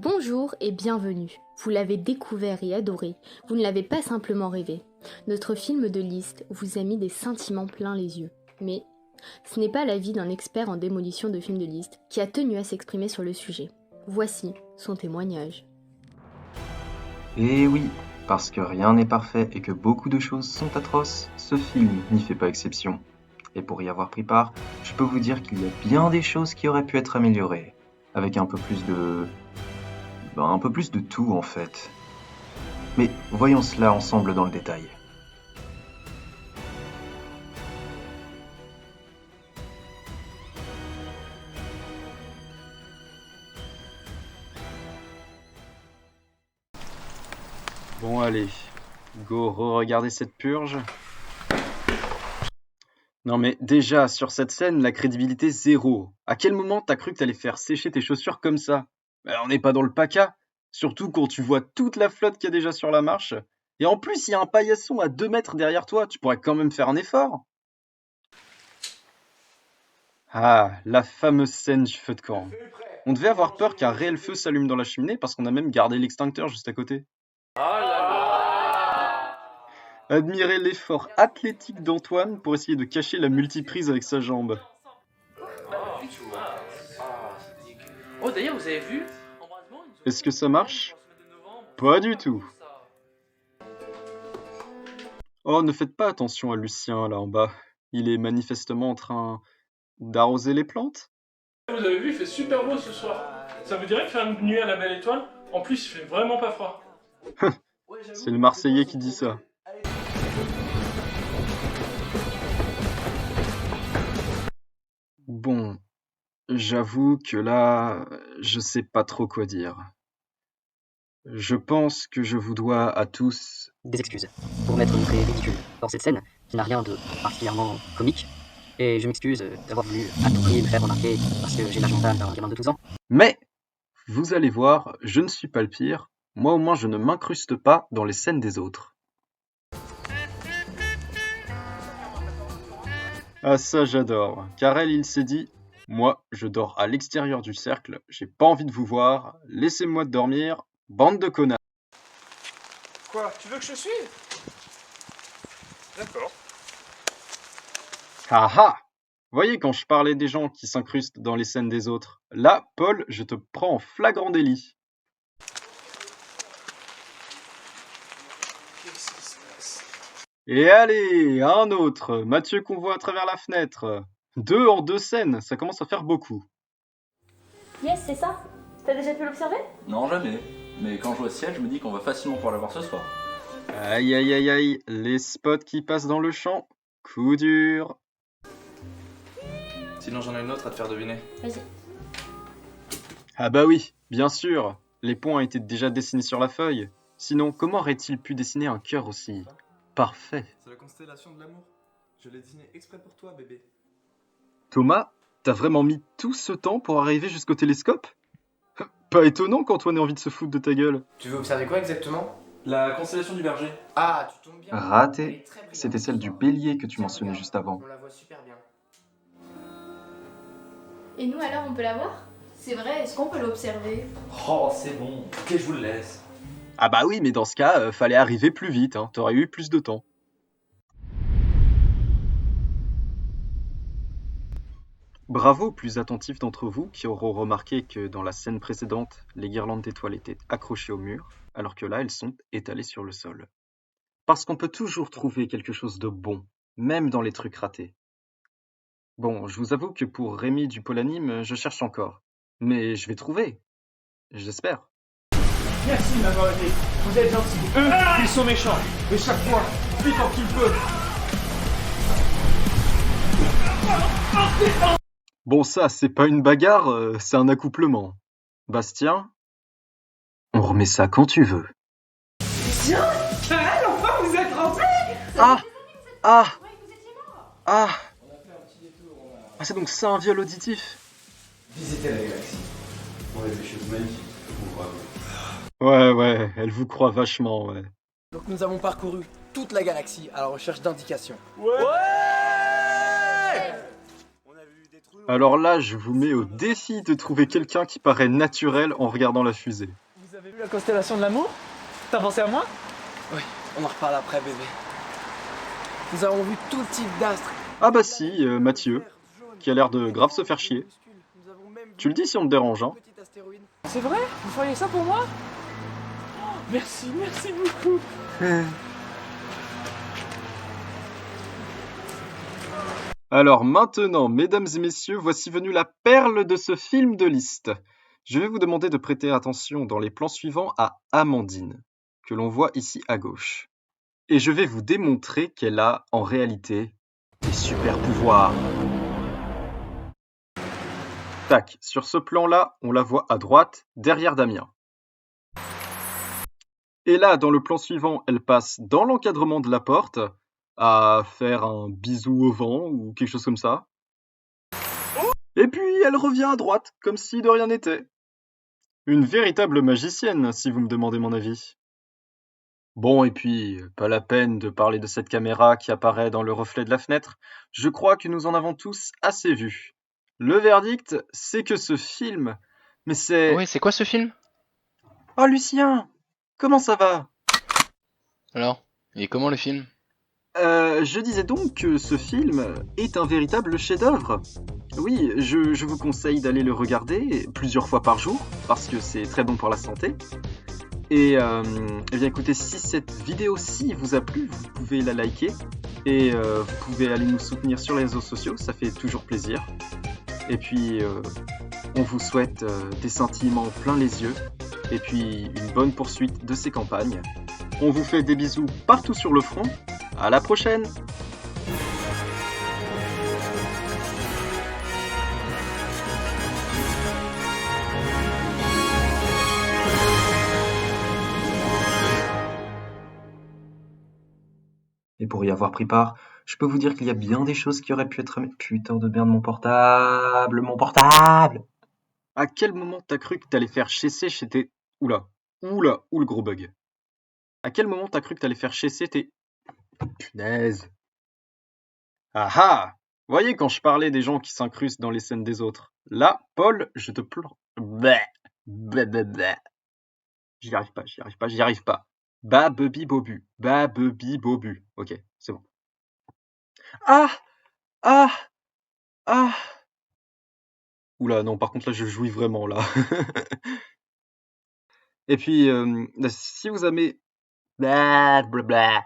Bonjour et bienvenue. Vous l'avez découvert et adoré, vous ne l'avez pas simplement rêvé. Notre film de liste vous a mis des sentiments plein les yeux. Mais ce n'est pas l'avis d'un expert en démolition de films de liste qui a tenu à s'exprimer sur le sujet. Voici son témoignage. Et oui, parce que rien n'est parfait et que beaucoup de choses sont atroces, ce film n'y fait pas exception. Et pour y avoir pris part, je peux vous dire qu'il y a bien des choses qui auraient pu être améliorées, avec un peu plus de tout en fait. Mais voyons cela ensemble dans le détail. Bon allez, go re-regarder cette purge. Non mais déjà, sur cette scène, la crédibilité zéro. À quel moment t'as cru que t'allais faire sécher tes chaussures comme ça? On n'est pas dans le PACA. Surtout quand tu vois toute la flotte qu'il y a déjà sur la marche. Et en plus, il y a un paillasson à 2 mètres derrière toi, tu pourrais quand même faire un effort. Ah, la fameuse scène du feu de camp. On devait avoir peur qu'un réel feu s'allume dans la cheminée parce qu'on a même gardé l'extincteur juste à côté. Admirez l'effort athlétique d'Antoine pour essayer de cacher la multiprise avec sa jambe. Oh d'ailleurs vous avez vu? Est-ce que ça marche? Pas du tout. Oh, ne faites pas attention à Lucien là en bas. Il est manifestement en train d'arroser les plantes. Vous avez vu, il fait super beau ce soir. Ça vous dirait de faire une nuit à la belle étoile? En plus, il fait vraiment pas froid. C'est le Marseillais qui dit ça. Bon, j'avoue que là, je sais pas trop quoi dire. Je pense que je vous dois à tous des excuses pour m'être montré ridicule dans cette scène qui n'a rien de particulièrement comique. Et je m'excuse d'avoir voulu à tout prix me faire remarquer parce que j'ai l'âge mental d'un gamin de 12 ans. Mais, vous allez voir, je ne suis pas le pire. Moi au moins je ne m'incruste pas dans les scènes des autres. Ah ça j'adore, car elle il s'est dit « Moi je dors à l'extérieur du cercle, j'ai pas envie de vous voir, laissez-moi dormir, bande de connards !» Quoi? Tu veux que je te suive? D'accord. Ah ah! Voyez quand je parlais des gens qui s'incrustent dans les scènes des autres, là, Paul, je te prends en flagrant délit. Qu'est-ce qui se passe? Et allez, un autre, Mathieu qu'on voit à travers la fenêtre. 2 en 2 scènes, ça commence à faire beaucoup. Yes, c'est ça. T'as déjà pu l'observer? Non, jamais. Mais quand je vois Ciel, je me dis qu'on va facilement pouvoir la voir ce soir. Aïe aïe aïe aïe, les spots qui passent dans le champ, coup dur. Sinon, j'en ai une autre à te faire deviner. Vas-y. Ah bah oui, bien sûr, les points étaient déjà dessinés sur la feuille. Sinon, comment aurait-il pu dessiner un cœur aussi parfait? C'est la constellation de l'amour. Je l'ai dessiné exprès pour toi, bébé. Thomas, t'as vraiment mis tout ce temps pour arriver jusqu'au télescope? Pas étonnant qu'Antoine ait envie de se foutre de ta gueule. Tu veux observer quoi exactement? La constellation du Berger. Ah, tu tombes bien. Raté. Elle est très brillante. C'était celle du bélier que tu mentionnais juste avant. On la voit super bien. Et nous alors, on peut la voir? C'est vrai, est-ce qu'on peut l'observer? Oh, c'est bon. Ok, je vous le laisse. Ah bah oui, mais dans ce cas, fallait arriver plus vite, hein. T'aurais eu plus de temps. Bravo aux plus attentifs d'entre vous qui auront remarqué que dans la scène précédente, les guirlandes d'étoiles étaient accrochées au mur, alors que là, elles sont étalées sur le sol. Parce qu'on peut toujours trouver quelque chose de bon, même dans les trucs ratés. Bon, je vous avoue que pour Rémi du Polanime, je cherche encore. Mais je vais trouver. J'espère. Merci de m'avoir aidé. Vous êtes gentils. Eux, ils sont méchants. Et chaque fois, plus tant qu'il peut. Bon ça, c'est pas une bagarre, c'est un accouplement. Bastien, on remet ça quand tu veux. Tiens, Karel, enfin vous êtes rentrés. Ah! Ah! Ah! Ah, c'est donc ça un viol auditif? Visiter la galaxie. On a des choses magnifiques. Ouais, elle vous croit vachement, ouais. Donc nous avons parcouru toute la galaxie à la recherche d'indications. Ouais. Alors là, je vous mets au défi de trouver quelqu'un qui paraît naturel en regardant la fusée. Vous avez vu la constellation de l'amour? T'as pensé à moi? Oui, on en reparle après, bébé. Nous avons vu tout type d'astres. Ah bah si, Mathieu, qui a l'air de grave se faire chier. Tu le dis si on te dérange, hein. C'est vrai? Vous feriez ça pour moi? Oh, merci beaucoup. Alors maintenant, mesdames et messieurs, voici venue la perle de ce film de liste. Je vais vous demander de prêter attention dans les plans suivants à Amandine, que l'on voit ici à gauche. Et je vais vous démontrer qu'elle a, en réalité, des super pouvoirs. Tac, sur ce plan-là, on la voit à droite, derrière Damien. Et là, dans le plan suivant, elle passe dans l'encadrement de la porte, à faire un bisou au vent ou quelque chose comme ça. Et puis elle revient à droite, comme si de rien n'était. Une véritable magicienne, si vous me demandez mon avis. Bon, et puis, pas la peine de parler de cette caméra qui apparaît dans le reflet de la fenêtre. Je crois que nous en avons tous assez vu. Le verdict, c'est que ce film... Mais c'est... Ouais, c'est quoi ce film? Oh Lucien, comment ça va? Alors, il est comment le film? Je disais donc que ce film est un véritable chef-d'œuvre. Oui, je vous conseille d'aller le regarder plusieurs fois par jour, parce que c'est très bon pour la santé. Et eh bien écoutez, si cette vidéo-ci vous a plu, vous pouvez la liker, et vous pouvez aller nous soutenir sur les réseaux sociaux, ça fait toujours plaisir. Et puis, on vous souhaite des sentiments plein les yeux, et puis une bonne poursuite de ces campagnes. On vous fait des bisous partout sur le front. À la prochaine! Et pour y avoir pris part, je peux vous dire qu'il y a bien des choses qui auraient pu être... Putain de merde, mon portable! Mon portable! À quel moment t'as cru que t'allais faire chasser chez tes... Oula, où le gros bug? À quel moment t'as cru que t'allais faire chasser tes... Punaise! Ah ah! Voyez quand je parlais des gens qui s'incrustent dans les scènes des autres. Là, Paul, je te pleure. Bleh! Bleh, bleh, bleh. J'y arrive pas. Babebi bobu. Babebi bobu. Ok, c'est bon. Ah! Ah! Ah! Oula, non, par contre là je jouis vraiment là. Et puis, si vous aimez... Blablabla.